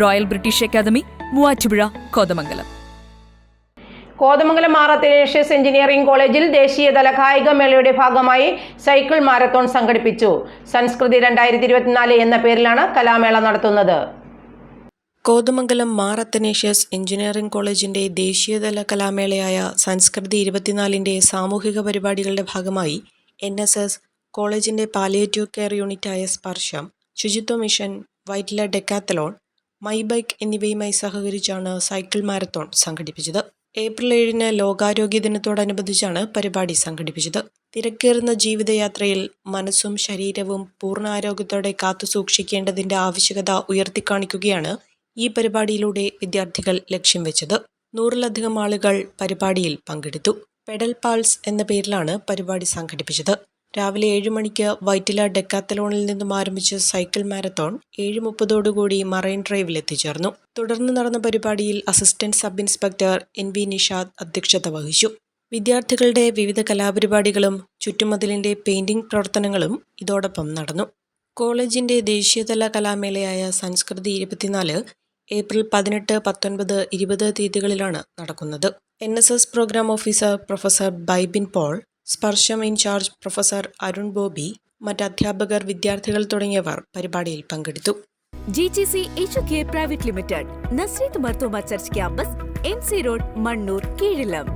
Royal British academy, Muvattupuzha, Kothamangalam. Kothamangalam Mar Athanasius engineering കോളേജിൽ ദേശീയതല കായികമേളയുടെ ഭാഗമായി സൈക്കിൾ മാരത്തോൺ സംഘടിപ്പിച്ചു. സംസ്കൃതി 2024 എന്ന പേരിലാണ് കലാമേള നടത്തുന്നത്. കോതമംഗലം മാർ അത്തനേഷ്യസ് എഞ്ചിനീയറിംഗ് കോളേജിന്റെ ദേശീയതല കലാമേളയായ സംസ്കൃതി 24ന്റെ സാമൂഹിക പരിപാടികളുടെ ഭാഗമായി NSS, കോളേജിന്റെ പാലിയേറ്റീവ് കെയർ യൂണിറ്റായ സ്പർശം, ശുചിത്വ mission, Vyttila Decathlon, my bike എന്നിവയുമായി സഹകരിച്ചാണ് സൈക്കിൾ മാരത്തോൺ സംഘടിപ്പിച്ചത്. ഏപ്രിൽ 7 ലോകാരോഗ്യ ദിനത്തോടനുബന്ധിച്ചാണ് പരിപാടി സംഘടിപ്പിച്ചത്. തിരക്കേറുന്ന ജീവിതയാത്രയിൽ മനസ്സും ശരീരവും പൂർണ്ണ ആരോഗ്യത്തോടെ കാത്തുസൂക്ഷിക്കേണ്ടതിന്റെ ആവശ്യകത ഉയർത്തിക്കാണിക്കുകയാണ് ഈ പരിപാടിയിലൂടെ വിദ്യാർത്ഥികൾ ലക്ഷ്യം വെച്ചത്. 100-ലധികം ആളുകൾ പരിപാടിയിൽ പങ്കെടുത്തു. പെഡൽ പാൾസ് എന്ന പേരിലാണ് പരിപാടി സംഘടിപ്പിച്ചത്. രാവിലെ 7 മണിക്ക് വൈറ്റില ഡെക്കാത്തലോണിൽ നിന്നും ആരംഭിച്ച സൈക്കിൾ മാരത്തോൺ 7:30 മറൈൻ ഡ്രൈവിൽ എത്തിച്ചേർന്നു. തുടർന്ന് നടന്ന പരിപാടിയിൽ assistant sub inspector NV Nishad അധ്യക്ഷത വഹിച്ചു. വിദ്യാർത്ഥികളുടെ വിവിധ കലാപരിപാടികളും ചുറ്റുമതിലിന്റെ പെയിന്റിംഗ് പ്രവർത്തനങ്ങളും ഇതോടൊപ്പം നടന്നു. കോളേജിന്റെ ദേശീയതല കലാമേളയായ സംസ്കൃതി 24 ഏപ്രിൽ 18, 19, 20 തീയതികളിലാണ് നടക്കുന്നത്. NSS program officer professor Bybin Paul, Sparsham incharge professor Arun Bobby, മറ്റ് അധ്യാപകർ, വിദ്യാർത്ഥികൾ തുടങ്ങിയവർ പരിപാടിയിൽ പങ്കെടുത്തു. GGC HK private limited, Nazareth Marthoma church campus, MC road, Mannoor, കീഴിലം.